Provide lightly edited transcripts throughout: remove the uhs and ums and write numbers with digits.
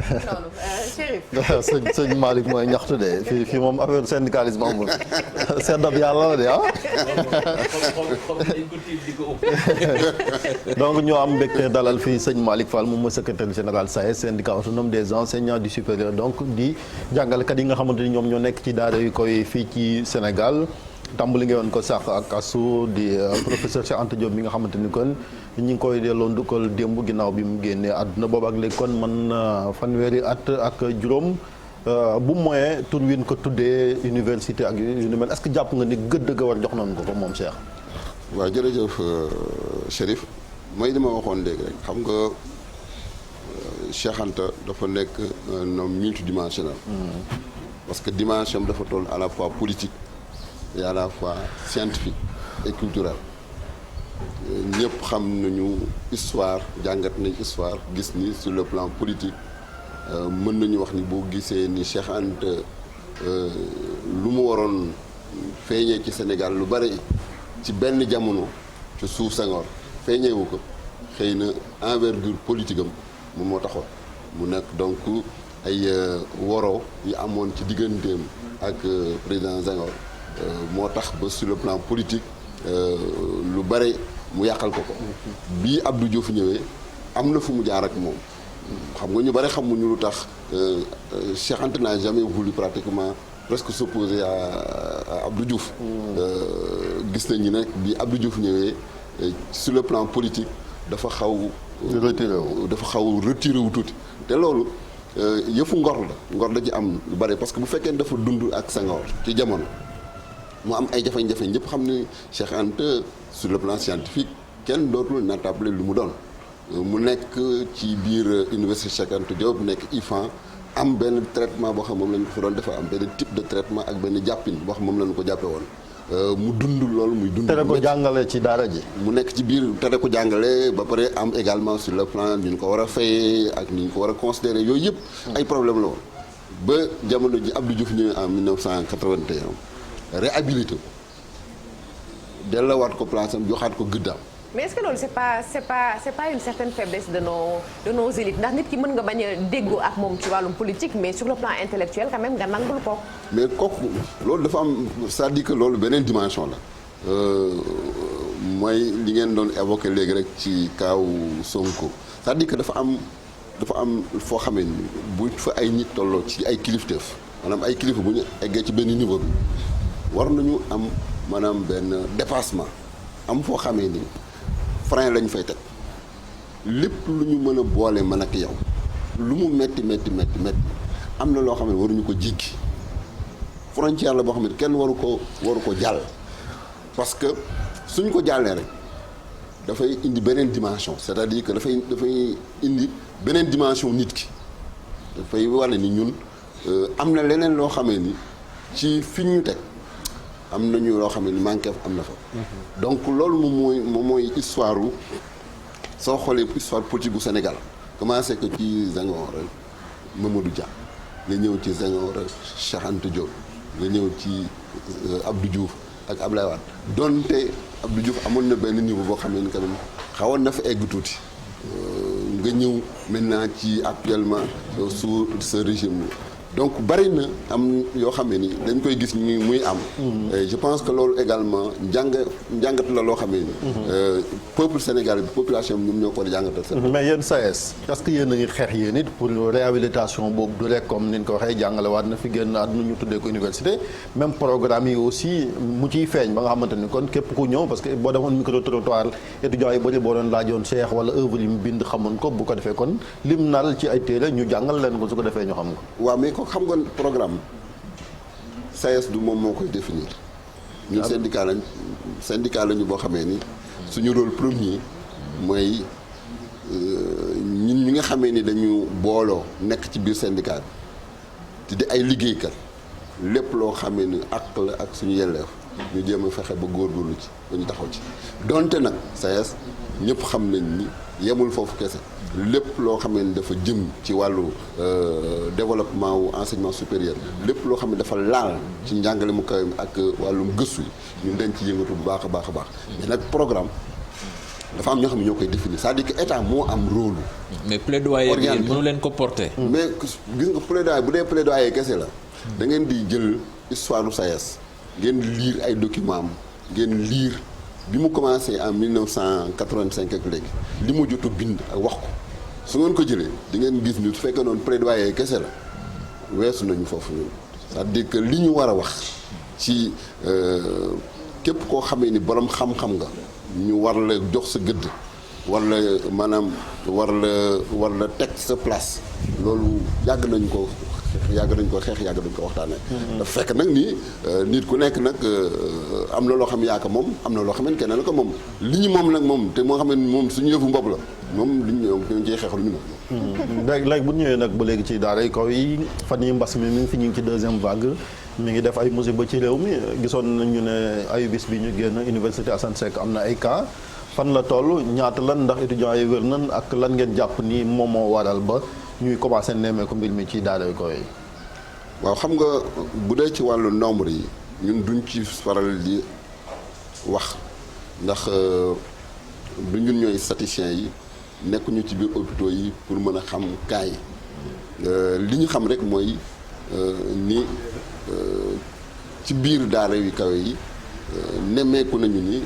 noonu Chérif. sëñ Malick mooy ñaxtu de fii moom affaire syndicalisme amul seddab yàlla la de ah. donc ñoo am mbégte dalal fii sëñ Malick Fall moom mooy secrétaire général SAES syndicat autonome des enseignants du supérieur donc di jàngalekat yi nga xamante ni ñoom ñoo nekk ci daara yu koy fii ci Sénégal. tàmbali ngeen ko sax ak asu di professeur Cheikh Anta Diop mi nga xamante ni kon ñu ngi koy delloo ndukkal démb ginnaaw bi mu génnee àdduna boobu ak léegi kon man fanweeri at ak juróom bu moyen tur wi ñu ko tuddee université ak yu ni mel est-ce que jàpp nga ni gëdd ga war jox nañu ko moom Cheikh. waaw jërëjëf Chérif mooy li ma waxoon léegi rek xam nga Cheikh Anta dafa nekk un homme multidimensionnel. parce que dimension dafa toll à la fois politique. et à la fois scientifique et culturel ñëpp xam nañu histoire jàngat nañ histoire gis ni sur le plan politique mën nañu wax ni boo gisee ni Cheikh Anta lu mu waroon feeñee ci Sénégal lu bari ci benn jamono ci suuf Senghor feeñeewu ko xëy na envergure politique am moom moo taxoon mu nekk donc ay woroo yi amoon ci digganteem ak président Senghor moo tax ba sur le plan politique lu bare mu yàqal ko bii Abdou Diouf ñëwee am na fu mu jaar ak moom xam nga ñu bare xamuñu lu tax Cheikh Anta n'a jamais voulu pratiquement presque s'opposer à Abdou Diouf gis nañu ne bii Abdou Diouf ñëwee sur le plan politique dafa xaw retiré wu tuuti te loolu yëfu ngor la ci am lu bare parce que bu fekkee dafa dund ak Senghor ci jamono mu am ay jafe-jafe ñëpp xam ne Cheikh Anta sur le plan scientifique kenn dootul natable lu mu doon mu nekk ci biir université Cheikh Anta Diop nekk IFAN am benn traitement boo xam moom lañu ko fa doon dafa am benn type de traitement ak benn jàppin boo xam moom lañu ko jàppe woon mu dund loolu muy dund tere ko jàngale ci daara ji mu nekk ci biir tere ko jàngale ba pare am également sur le plan ni ñu ko war a fayee ak ni ñu ko war a considérer yooyu yëpp ay problème la woon ba jamono ji Abdou Diouf ñëwee en 1981 réhabilité ko delluwaat ko place am joxaat ko gëddaam. mais est-ce que loolu c'est pas une certaine faiblesse de nos élites ndax nit ki mën nga bañ a déggoo ak moom ci wàllum politique mais sur le plan intellectuel quand même nga nangul ko. mais kooku loolu dafa am c'est-à-dire que loolu beneen dimension la mooy li ngeen doon évoqué léegi rek ci kaaw Sonko c'est-à-dire que dafa am foo xamee ni bu fa ay nit tolloo ci ay kilifteef maanaam ay kilifa bu ñu eggee ci benn niveau bi. war nañu am maanaam benn dépassement am foo xamee ni frein lañu fay teg lépp lu ñu mën a boole man ak yow lu mu metti am na loo xam ne waruñu ko jéggi frontière la boo xam ne kenn waru ko jàll parce que suñ ko jàllee rek dafay indi beneen dimension c'est-à-dire que dafay indi beneen dimension nit ki dafay wane ni ñun am na leneen loo xamee ni ci fi ñu teg am nañu loo xam ne manqué am na fa. donc loolu moom mooy histoire soo xoolee histoire politique bu Sénégal commencé que ci Senghor Mamadou Dia nga ñëw ci Senghor Cheikh Anta Diop nga ñëw ci Abdou Diouf ak Ablaye Wade donte Abdou Diouf amoon na benn niveau boo xam ne quand même xawoon na fa egg tuuti nga ñëw maintenant ci actuellement sous ce régime donc bari na am yoo xam ne ni dañ koy gis muy am. je pense que loolu également njàngat la loo xam ne ni. peuple sénégalais bi population bi ñoom ñoo ko war a jàngatal seen. mais yéen SAES est-ce que yéen a ngi xeex yéen it pour réhabilitation boobu du rek comme ni ñu ko waxee jàngale waat na fi génn àdduna ñu tuddee ko université même programme yi aussi mu ciy feeñ ba nga xamante ni kon képp ku ñëw parce que boo demoon micro trottoir étudiants yi bëri boo doon laajoon Cheikh wala œuvre yi mu bind xamoon ko bu ko defee kon lim nal ci ay téere ñu jàngal leen ko su ko defee ñu xam ko. waaw mais xam nga programme SAES du moom moo koy définir ñun syndicat lañu boo xamee ni suñu rôle premier mooy ñun ñi nga xamee ni dañu booloo nekk ci biir syndicat bi te di ay liggéeykat lépp loo xamee ni àq la ak suñu yelleef ñu jéem a fexe ba góorgóorlu ci ba ñu taxaw ci donte nag SAES ñëpp xam nañ ni yemul foofu kese lépp loo xam ne dafa jëm ci wàllu développement wu enseignement supérieur lépp loo xam ne dafa laal ci njàngale mu kawe ak wàllum gëstu yi ñun dañ ci yëngatu bu baax a baax a baax mais nag programme dafa am ñoo xam ne ñoo koy définir c'est-à-dire que état moo am rôle. mais plaidoyer bi mënu leen ko porter. mais gis nga plaidoyer bu dee plaidoyer kese la. da ngeen di jël histoire du SAES ngeen lire ay documents am ngeen lire bi mu commencé en 1985 ak léegi li mu jot a bind ak wax ko su ngeen ko jëlee di ngeen gis ni su fekkee noonu plaidoyer kese la weesu nañu foofu ñun c'est-à-dire que li ñu war a wax ci képp koo xamee ni borom xam-xam nga ñu war la jox sa gëdd war la maanaam war la teg sa place loolu yàgg nañ ko xeex yàgg nañ ko waxtaanee. dafa fekk nag ni nit ku nekk nag am na loo xam yaa ko moom am na loo xam ne kenn la ko moom li ñu moom nag moom te moo xam ne moom suñu yëfu bopp la moom li ñu ciy xeexal ñu moom. léegi bu ñu ñëwee nag ba léegi ci daara kaw yi fan yi mbas mi ngi fi ñu ngi ci deuxième vague mi ngi def ay musiba ci réew mi gisoon nañu ne ayu bis bi ñu génn université Assane Seck am na ay cas fan la toll ñaata lan ndax étudiants yi wér nan ak lan ngeen jàpp ni moom moo waral ba ñuy commencé nemmee ko mbir mi ci daara kaw yi. waaw xam nga bu dee ci wàllu nombre yi ñun duñ ci faral di wax ndax du ñun ñooy statisticiens yi nekkuñu ci biir hôpitaux yi pour mën a xam cas yi li ñu xam rek mooy ni ci biir daara yu kawe yi nemmeeku nañu ni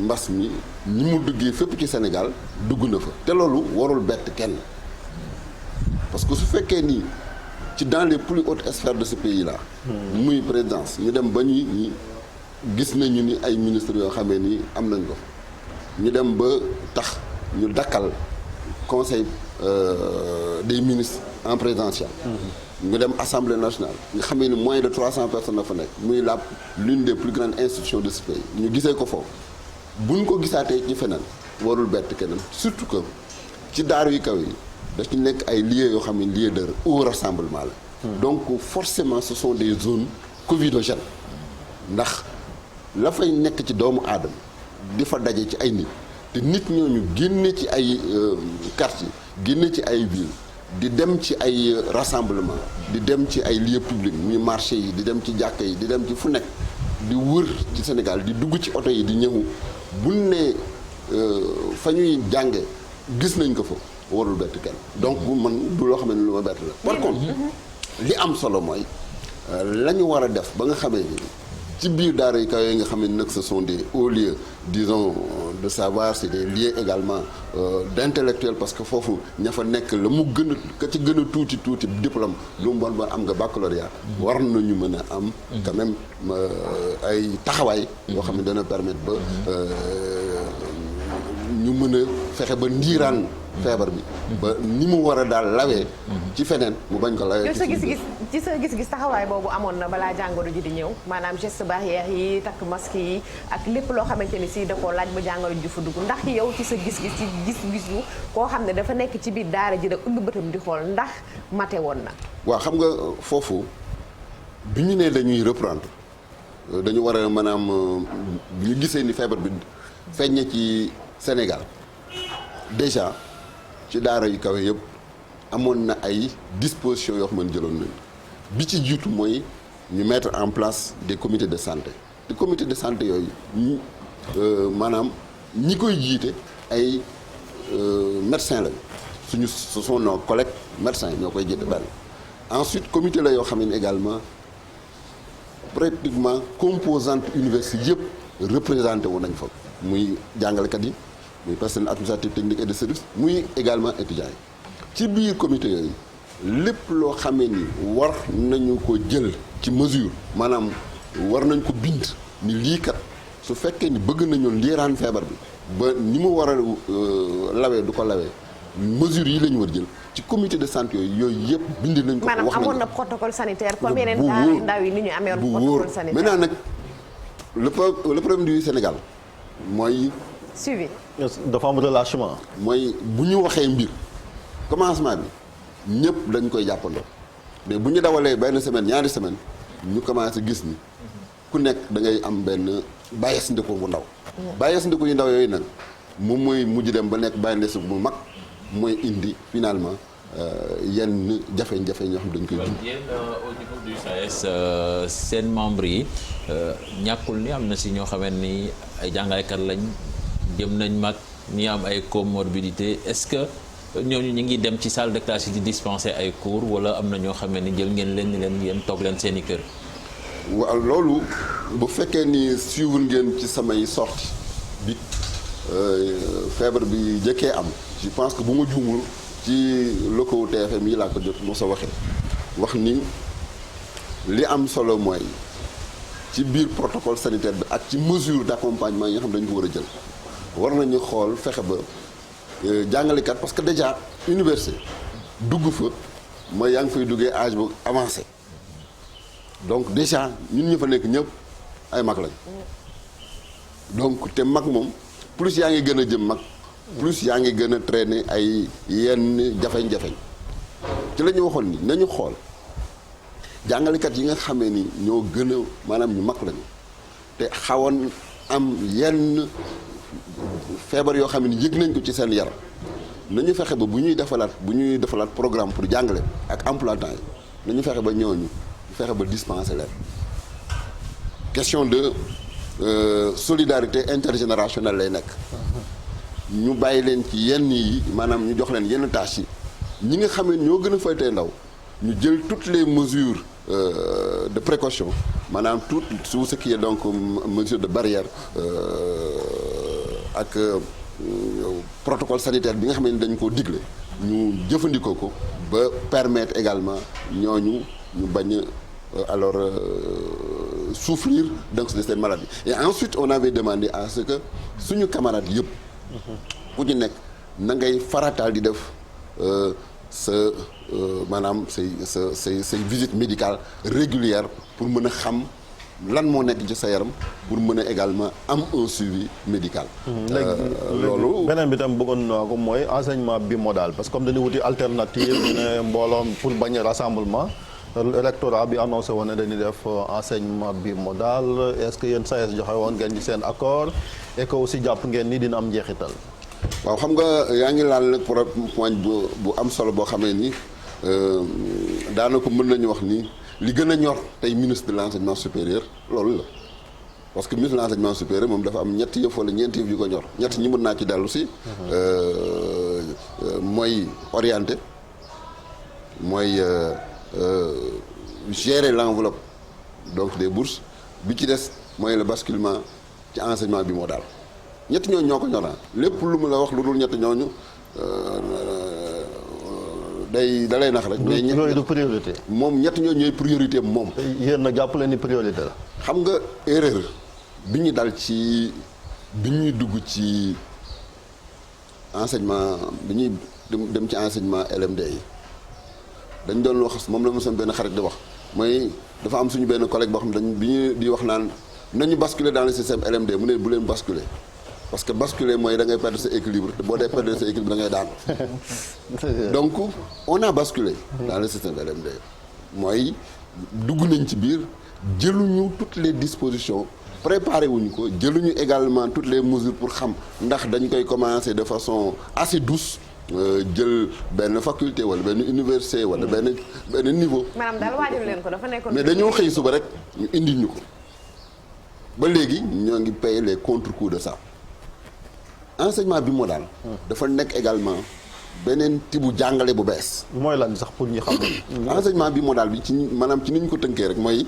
mbas mi ñi mu duggee fépp ci Sénégal dugg na fa te loolu warul bett kenn parce que su fekkee ni ci dans les plus hautes sphères de ce pays là muy présidence ñu dem ba ñi gis nañu ni ay ministres yoo xamee ni am nañ ko ñu dem ba tax ñu dakkal conseil des ministres en présidentiel ñu dem assemblée nationale nga xamee ni moins de 300 personnes la fa nekk muy l'une des plus grandes institutions de ce pays ñu gisee ko foofu buñ ko gisaatee ci feneen warul bett keneen surtout que ci daaru yu kaw yi daf ci nekk ay lieux yoo xam ne lieux de haut rassemblement la donc forcément ce sont des zones covidogènes ndax la fay nekk ci doomu aadama di fa daje ci ay nit te nit ñooñu génne ci ay quartier génne ci ay ville di dem ci ay rassemblement di dem ci ay lieux publics muy marché yi di dem ci jàkka yi di dem ci fu nekk di wër ci Sénégal di dugg ci oto yi di ñëw buñ ne fa ñuy jànge gis nañ ko fa warul bett kenn donc man du loo xam ne lu ma bett la par contre li am solo mooy la ñu war a def ba nga xamee ni ci biir daara yi kaw yi nga xam ne nag ce sont des hauts lieux disons de savoir c'est des lieux également d'intellectuels parce que foofu ña fa nekk la mu gën a ka ci gën a tuuti diplôme lu mu bon am nga baccalauréat war nañu mën a am quand même ay taxawaay yoo xam ne dana permettre ba ñu mën a fexe ba ndiiraan feebar bi ba ni mu war a daal lawee ci feneen mu bañ ko lawee ci sa gis-gis taxawaay boobu amoon na balaa jàngoro ji di ñëw maanaam geste barrière yi takk masque yi ak lépp loo xamante ni si da koo laaj ba jàngoro ji fa dugg ndax yow ci sa gis-gis ci gis-gisu koo xam ne dafa nekk ci biir daara ji da ubbi bëtam di xool ndax mate woon na waaw xam nga foofu bi ñu ne dañuy reprendre dañu war a maanaam bi ñu gisee ni feebar bi feeñ ci Sénégal déjà ci daara yu kawe yëpp amoon na ay dispositions yoo xam ne jëloon nañu bi ci jiitu mooy ñu mettre en place des comités de santé te comité de santé yooyu ñu maanaam ñi koy jiite ay médecins lañu ce sont nos collègues médecins ñoo koy jiite benn ensuite comité la yoo xam ne également pratiquement composante université yëpp représenté wu nañ fa muy jàngalekat yi muy personnel administratif technique et de service muy également étudiants yi ci biir comité yooyu lépp loo xamee ni war nañu ko jël ci mesure maanaam war nañ ko bind ni lii kat su fekkee ni bëgg nañu liiraan feebar bi ba ni mu war a lawee du ko lawee mesures yi la ñu war jël ci comité de santé yooyu yëpp bind nañ ko. maanaam wax amoon na protocole sanitaire comme yeneen daara ndaw yi ni ñu amee woon protocole sanitaire. maintenant nag le problème du Sénégal mooy. suivi. dafa am relâchement. mooy bu ñu waxee mbir commencement bi ñëpp dañ koy jàppandoo mais bu ñu dawalee benn semaine ñaari semaine ñu commencé gis ni ku nekk da ngay am benn bàyyees ndiko bu ndaw. bàyyees ndiko yu ndaw yooyu nag moom mooy mujj dem ba nekk bàyyi ndees bu mag mooy indi finalement yenn jafe-jafe ñoo xam dañ koy dund. yéen au niveau du SAES seen membres yi ñàkkul ni am na si ñoo xamante ni ay jàngalekat lañ jëm nañ mag ñi am ay comorbidité est-ce que ñooñu ñu ngi dem ci salle de classe yi di dispenser ay cours wala am na ñoo xam ne jël ngeen leen ni leen yéen toog leen seen i kër. waaw loolu bu fekkee ni suivre ngeen ci samay sorties bi feebar bi jëkkee am je pense que bu ma juumul ci locaux TFM yi laa ko jot moo sa waxee wax ni li am solo mooy ci biir protocole sanitaire bi ak ci mesure d'accompagnement yi nga xam dañu ko war a jël war nañu xool fexe ba jàngalekat parce que déjà université dugg fa mooy yaa ngi fay duggee âge bu avancé donc déjà ñun ñu fa nekk ñëpp ay mag lañ donc te mag moom plus yaa ngi gën a jëm mag plus yaa ngi gën a traîner ay yenn jafeñ-jafeñ ci la ñu waxoon ni nañu xool jàngalekat yi nga xamee ni ñoo gën a maanaam ñu mag lañu te xawoon am yenn feebar yoo xam ne yëg nañ ko ci seen yaram nañu fexe ba bu ñuy defalaat programme pour jàngale ak emploi temps yi nañu fexe ba ñooñu fexe ba dispenser leen question de solidarité intergénérationnelle lay nekk ñu bàyyi leen ci yenn yi maanaam ñu jox leen yenn tâches yi ñi nga xam ne ñoo gën a faytee ndaw ñu jël toutes les mesures de précaution maanaam tout ce qui est donc mesure de barrière ak protocole sanitaire bi nga xam ne dañ koo digle ñu jëfandikoo ko ba permettre également ñooñu ñu bañ alors souffrir donc de cette maladie et ensuite on avait demandé à ce que suñu camarades yëpp ku ci nekk na ngay farataal di def maanaam say visite médicale régulière pour mën a xam lan moo nekk ci sa yaram pour mën a également am un suivi médical. loolu beneen bi tam bëggoon naa ko mooy enseignement bimodal parce que comme dañuy wuti alternative ne mbooloom pour bañ rassemblement électorat bi annoncé woon ne dañuy def enseignement bimodal est-ce que yéen SAES joxe woon ngeen ci seen accord et que aussi jàpp ngeen ni dina am njeexital. waaw xam nga yaa ngi laal nag point bu am solo boo xamee ni daanaka mën nañu wax ni li gën a ñor tey ministre de l'enseignement supérieur loolu la parce que ministre de l'enseignement supérieur moom dafa am ñetti yëf wala ñeenti yëf yu ko ñor ñett ñi mën naa ci dellu si mooy orienter mooy gérer l'enveloppe donc des bourses bi ci des mooy le basculement ci enseignement bimodal ñett ñooñu ñoo ko ñoraan lépp lu mu la wax lu dul ñett ñooñu da lay nax rek. yooyu du priorité. moom ñett ñooñu ñooy priorité moom. yéen na jàpp leen ni priorité la. xam nga erreur bi ñu dal ci bi ñuy dugg ci enseignement bi ñuy dem ci enseignement LMD yi dañ doon wax moom la ma sama benn xarit di wax mooy dafa am suñu benn collègue boo xam ne dañ bi ñu di wax naan nañu basculer dans le système LMD mu ne bu leen basculer. parce que basculer mooy da ngay perdre sa équilibre te boo dee perdre sa équilibre da ngay daan donc on a basculé dans le système LMD mooy dugg nañ ci biir jëluñu toutes les dispositions préparé wuñu ko jëluñu également toutes les mesures pour xam ndax dañ koy commencer de façon assez douce jël benn faculté wala benn université wala benn niveau. maanaam daal waajal leen ko dafa nekkoon. mais dañoo xëy suba rek ñu indil ñu ko ba léegi ñoo ngi payer les contre-coups de ça. enseignement bimodal dafa nekk également beneen tibu jàngale bu bees. mooy lan sax pour ñu xam. enseignement bimodal bi ci maanaam ci ni ñu ko tënkee rek mooy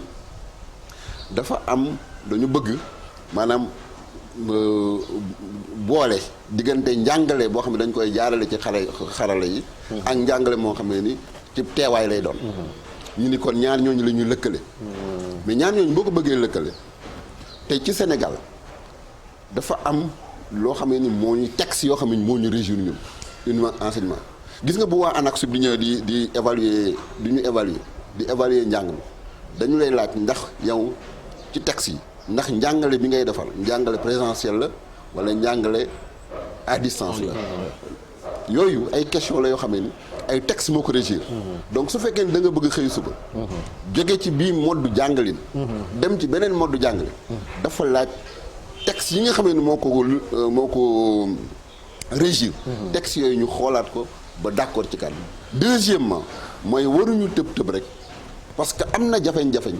dafa am dañu bëgg maanaam boole diggante njàngale boo xam ne dañ koy jaarale ci xarala yi. ak njàngale moo xam ne ni ci teewaay lay doon. ñu ni kon ñaar ñooñu la ñuy lëkkale. mais ñaar ñooñu boo ko bëggee lëkkale tey ci Sénégal dafa am. loo xam ne ni moo ñu texte yoo xam ne moo ñu régir ñun une enseignement gis nga bu waa ANAQ-Sup di ñëw di évaluer di évaluer njàng mi dañu lay laaj ndax yow ci texte yi ndax njàngale bi ngay defal njàngale présentiel la wala njàngale à distance la yooyu ay question la yoo xam ne ni ay texte moo ko régir donc su fekkee ne da nga bëgg xëy suba jóge ci bii mode jàngalin dem ci beneen mode jàngalin dafa laaj texte yi nga xam ne moo ko régir texte yooyu ñu xoolaat ko ba d'accord ci kàddu deuxièmement mooy waruñu tëb rek parce que am na jafeñ-jafeñ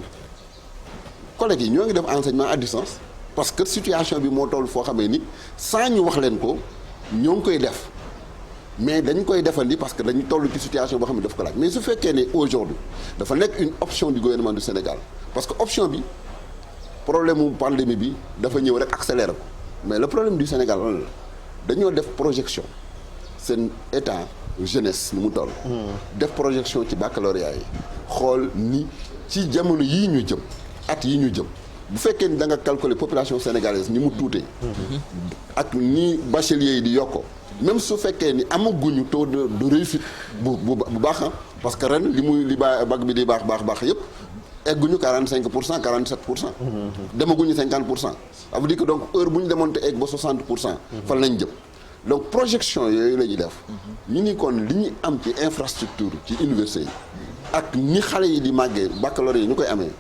collègues yi ñoo ngi def enseignement à distance parce que situation bi moo toll foo xamee ni sans ñu wax leen ko ñoo ngi koy def mais dañ koy defandi parce que dañu toll ci situation boo xam ne daf ko laaj mais su fekkee ne aujourd'hui dafa nekk une option du gouvernement du Sénégal parce que option bi problème mu pandémie bi dafa ñëw rek accélérer ko mais le problème du Sénégal lan la dañoo def projection seen état jeunesse ni mu toll. def projection ci baccalauréat yi xool ni ci jamono yii ñu jëm at yi ñu jëm bu fekkee ni da nga calculer population sénégalaise ni mu tuutee. ak ni bachelier yi di yokkoo même su fekkee ni amaguñu taux de réussite bu baax parce que ren li bac bi di baax yëpp egguñu 45% 47%. demaguñu 50%. ça veut dire que donc heure bu ñu demoon te egg ba 60%. fan lañ jëm. donc projection yooyu la ñuy def ñu ni kon li ñu am ci infrastructure ci université yi ak ni xale yi di màggee baccalauréat yi ñu koy amee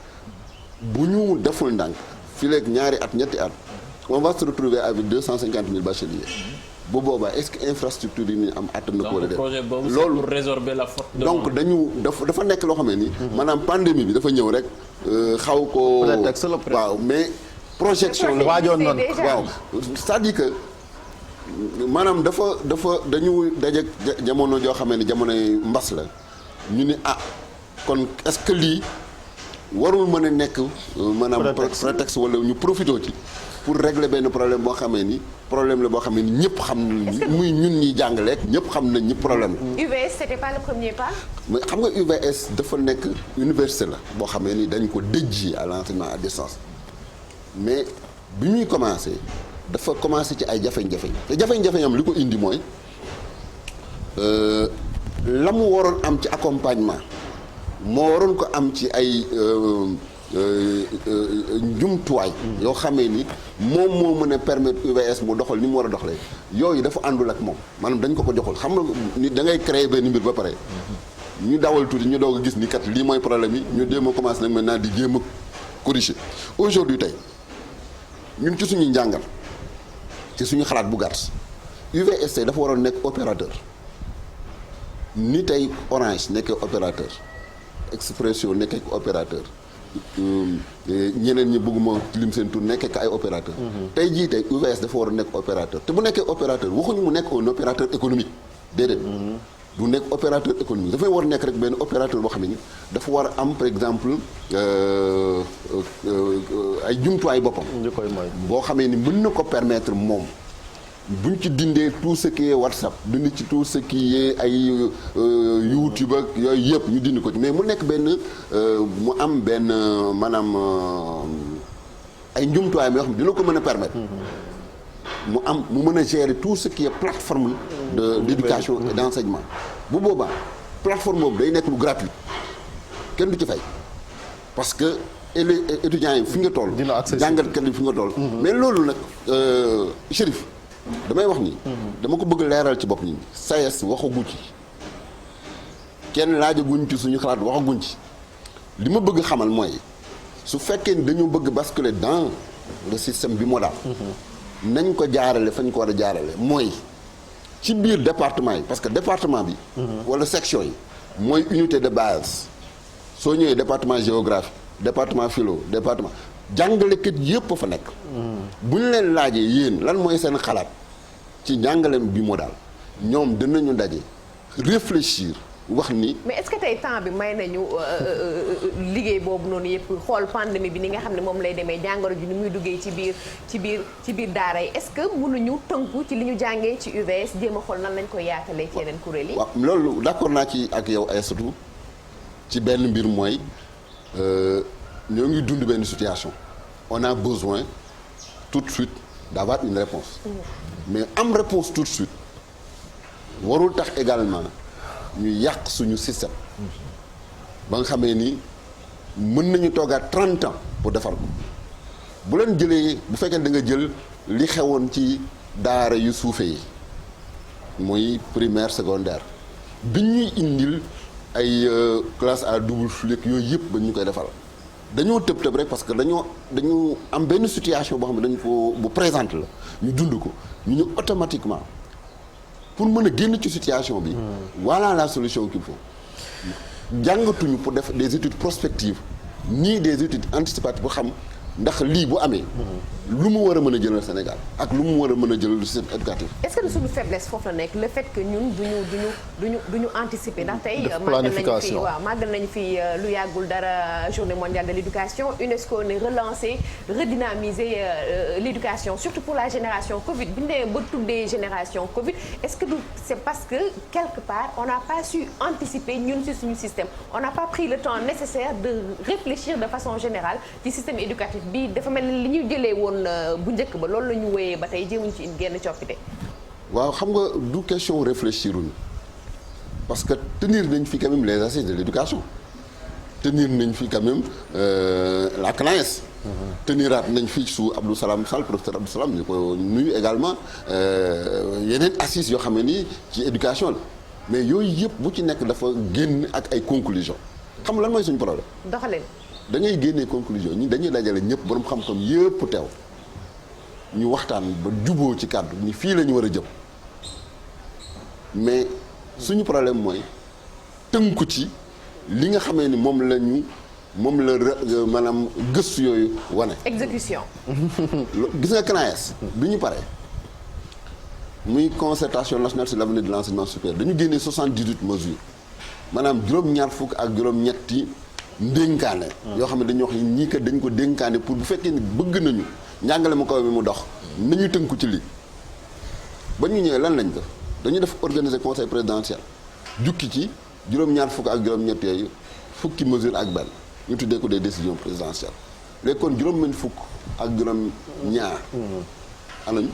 bu ñu deful ndànk fii léegi ñaari at ñetti at on va se retrouver avec 250 000 bacheliers bu boobaa est-ce que infrastructure yi ñu am attan na ko wala def loolu pour résorber la forte demande. donc dafa nekk loo xam ne ni maanaam pandémie bi dafa ñëw rek xaw ko waaw mais projection la waajoon noonu waaw c'est-à-dire que maanaam dañu daje jamono joo xamee ni jamonoy mbas la ñu ni kon est-ce que lii warul mën a nekk maanaam prétexte wala ñu profité ci pour régler benn problème boo xamee ni problème la boo xamee ni ñëpp xam nañ muy ñun ñi jàngaleek ñëpp xam nañ ñi problème la. UVS c'était pas le premier pas. mais xam nga UVS dafa nekk université la boo xamee ni dañ ko dédié à l'enseignement à distance mais bi ñuy commencé dafa commencé ci ay jafeñ-jafeñ te jafeñ-jafeñ am li ko indi mooy la mu waroon am ci accompagnement moo waroon ko am ci ay njumtuwaay yoo xamee ni moom moo mën a permettre UVS mu doxal ni mu war a doxalee yooyu dafa àndul ak moom maanaam dañ ko joxul xam nga ni da ngay créer benn mbir ba pare ñu dawal tuuti ñu doog a gis ni kat lii mooy problème yi ñu jéem a commencé nag maintenant di jéem a corriger aujourd'hui tey ñun ci suñuy njàngal ci suñu xalaat bu gàtt UVS tey dafa waroon nekk opérateur ni tey Orange nekkee opérateur Expresso nekkee opérateur ñeneen ñi bëgguma lim seen tur nekkee ay opérateur tey jii tey UVS dafa war a nekk opérateur te bu nekkee opérateur waxuñu mu nekk un opérateur économique déedéet du nekk opérateur économique dafay war a nekk rek benn opérateur boo xam ne dafa war a am par exemple ay jumtuwaay boppam boo xamee ni mën na ko permettre moom buñ ci dindee tout ce qui est WhatsApp dindi ci tout ce qui est ay YouTube ak yooyu yëpp ñu dindi ko ci mais mu nekk benn mu am benn maanaam ay njumtuwaay yoo xam ne dina ko mën a permettre mu mën a gérer tout ce qui est plateforme d'éducation et d'enseignement bu boobaa plateforme boobu day nekk lu gratuit kenn du ci fay parce que étudiants yi fi nga toll jàngatkat yi fi nga toll mais loolu nag Chérif damay wax ni dama ko bëgg leeral ci bopp ñi SAES waxagu ci kenn laajaguñ ci suñu xalaat waxaguñ ci li ma bëgg xamal mooy su fekkee ni dañu bëgg basculer dans le système bimodal nañ ko jaarale fañ ko war a jaarale mooy ci biir département yi parce que département bi wala section yi mooy unité de base soo ñëwee département géographie département philo département jàngalekat yëpp a fa nekk bu ñu leen laajee yéen lan mooy seen xalaat ci njàngaleem bimodal ñoom dinañu daje réfléchir wax ni. mais est-ce que tey temps bi may nañu liggéey boobu noonu yëpp xool pandémie bi ni nga xam ne moom lay demee jàngoro ji ni muy duggee ci biir daara yi est-ce que mënuñu tënku ci li ñu jàngee ci UVS jéem a xool nan lañ koy yaatalee ci yeneen kuréel yi. waaw loolu d'accord naa ci ak yow Aïssatou ci benn mbir mooy ñoo ngi dund benn situation on a besoin tout de suite d'avoir une réponse mais am réponse tout de suite warul tax également ñu yàq suñu système ba nga xamee ni mën nañu toogaat 30 ans pour defar ko bu leen jëlee bu fekkee da nga jël li xewoon ci daara yu suufe yi muy primaire secondaire bi ñuy indil ay classe à double flux yooyu yëpp ba ñu koy defal dañoo tëb rek parce que dañu am benn situation boo xam ne dañu ko bu présente la ñu dund ko ñu automatiquement pour mën a génn ci situation bi voilà la solution qu'il faut jàngatuñu pour def des études prospectives ni des études anticipatives pour xam ndax lii bu amee lu mu war a mën a jëlal Sénégal ak lu mu war a mën a jëlal système éducatif. est-ce que suñu faiblesse foofu la nekk le fait que ñun duñu anticiper ndax tey màggal nañu fi lu yàggul dara journée mondiale de l'éducation UNESCO ne relancer redynamiser l'éducation surtout pour la génération Covid bi ñu nee ba tuddee génération Covid est-ce que c'est parce que quelque part on n'a pas su anticiper ñun ci suñu système on n'a pas pris le temps nécessaire de réfléchir de façon générale ci système éducatif bi dafa mel ni li ñu jëlee woon bu njëkk ba loolu la ñu wéyee ba tey jéemuñ ci génn coppite. waaw xam nga du question réfléchir parce que tenir nañ fi quand même les assises de l'éducation tenir nañ fi quand même la CNAES. teniraat nañ fi sous Abdou Salam Sall professeur Abdou Salam ñu ko nuyu également yeneen assises yoo xam ne nii ci éducation la mais yooyu yëpp bu ci nekk dafa génn ak ay conclusions xam nga lan mooy suñu problème. doxalin. da ngay génnee conclusion ñi dañuy dajale ñëpp borom xam-xam yëpp teew ñu waxtaan ba juboo ci kàddu ni fii la ñu war a jëm mais suñu problème mooy tënku ci li nga xamee ni moom la maanaam gëstu yooyu wane. exécution. gis nga CNAES bi ñu paree muy concertation nationale sur l'avenir de l'enseignement supérieur dañu génnee 78 mesures maanaam juróom-ñaar fukk ak juróom-ñetti ndénkaane yoo xam ne dañuy wax ni ñii kat dañ ko dénkaane pour bu fekkee ni bëgg nañu njàngale mu kaw mi mu dox nañu tënku ci lii ba ñu ñëwee lan lañ def dañu def organiser conseil présidentiel jukki ci juróom-ñaar fukk ak juróom-ñett yooyu fukki mesure ak benn ñu tuddee ko des décisions présidentielles léegi kon juróom-benn fukk ak juróom-ñaar anañ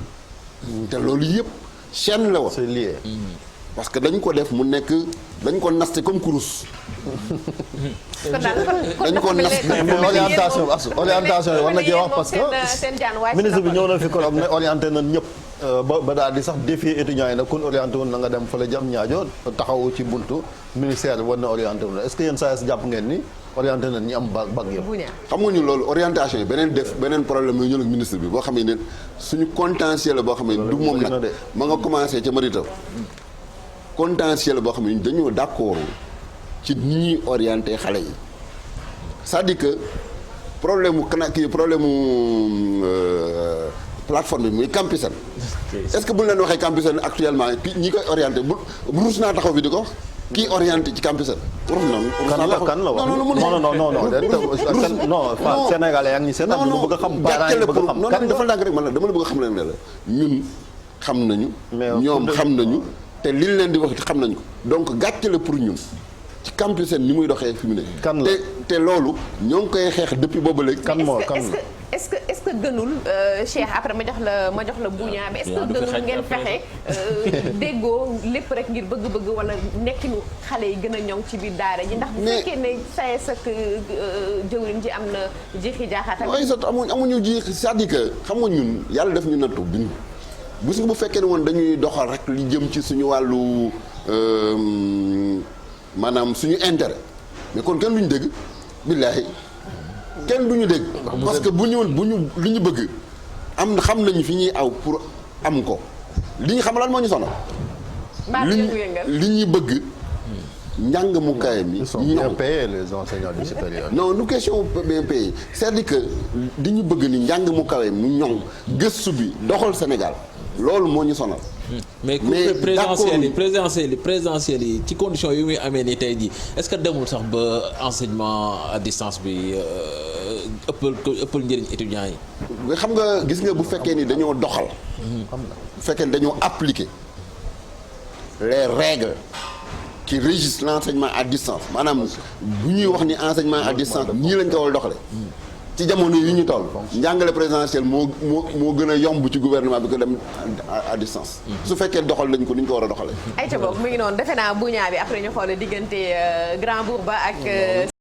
te loolu yëpp chaîne la woon c'est lié. parce que dañ ko def mu nekk dañ ko naste comme kurus. dañ ko naste mais orientation orientation yi war na cee wax parce que ministre bi ñëw na fi kon am ne orienté na ñëpp ba daal di sax défier étudiants yi nag kun orienté woon na nga dem fële jam ñaajo taxawu ci buntu ministère bi war na orienté wu est-ce que yéen saa jàpp ngeen ni orienté na ñi am bac yëpp. xam nga ñu loolu orientation yi beneen problème yu ñëw ak ministre bi boo xam ne suñu contentieux la boo xam ne du moom nag ma nga commencé ca Maritaw contentieux la boo xam ne dañoo d'accord ci ni ñuy orienté xale yi c'est-à-dire que problème mu plateforme bi muy Campusen est-ce que bu ñu leen waxee Campusen actuellement ñi koy orienté bu ruus naa taxaw bi di ko wax kii orienté ci Campusen. kan la wax non Sénégalais yaa ngi seetaan ñu bëgg a xam parents yi bëgg a xam non dafa ndànk rek man la dama la bëgg a xam leen ne la ñun xam nañu ñoom xam nañu te liñ leen di wax xam nañu ko donc gàcce la pour ñun ci Campusen ni muy doxee fi mu ne te loolu ñoo ngi koy xeex depuis boobu léegi est-ce que gënul Cheikh après ma jox la buñaa bi est-ce que gënul ngeen fexe déggoo lépp rek ngir bëgg-bëgg wala nekkinu xale yi gën a ñoŋ ci biir daara ji ndax bu fekkee ne SAES ak jëwriñ ji am na jiixi jaaxaata waaye sax amuñu ji c'est-à-dire que xam nga ñun yàlla def ñu nattu bind gis nga bu fekkee ne woon dañuy doxal rek li jëm ci suñu wàllu maanaam suñu intérêt mais kon kenn duñu dégg billaahi kenn duñu dégg parce que bu ñu li ñu bëgg xam nañu fi ñuy aw pour am ko li ñu xam lan moo ñu sonal li ñuy bëgg njàng mu kawe mi. Ils sont bien payés les enseignants du supérieur. non du question bien payé c'est-à-dire que di ñu bëgg ni njàng mu kawe mu ñoŋ gëstu bi doxal Sénégal loolu moo ñu sonal. mais présidentielles yi ci conditions yu muy amee ni tey jii est-ce que demul sax ba enseignement à distance bi ëppal njëriñ étudiants yi. nga xam nga gis nga bu fekkee ni dañoo doxal. bu fekkee ni dañoo appliquer les règles qui régissent l'enseignement à distance maanaam bu ñuy wax ni enseignement à distance ñii lañ ko war a doxale ci jamono yi ñu toll njàngale présidentiel moo gën a yomb ci gouvernement bi ko dem à distance su fekkee doxal nañ ko ni ñu ko war a doxalee. ayca boobu mu ngi noonu defe naa buñaa bi après ñu xool diggante Grand Bourba ak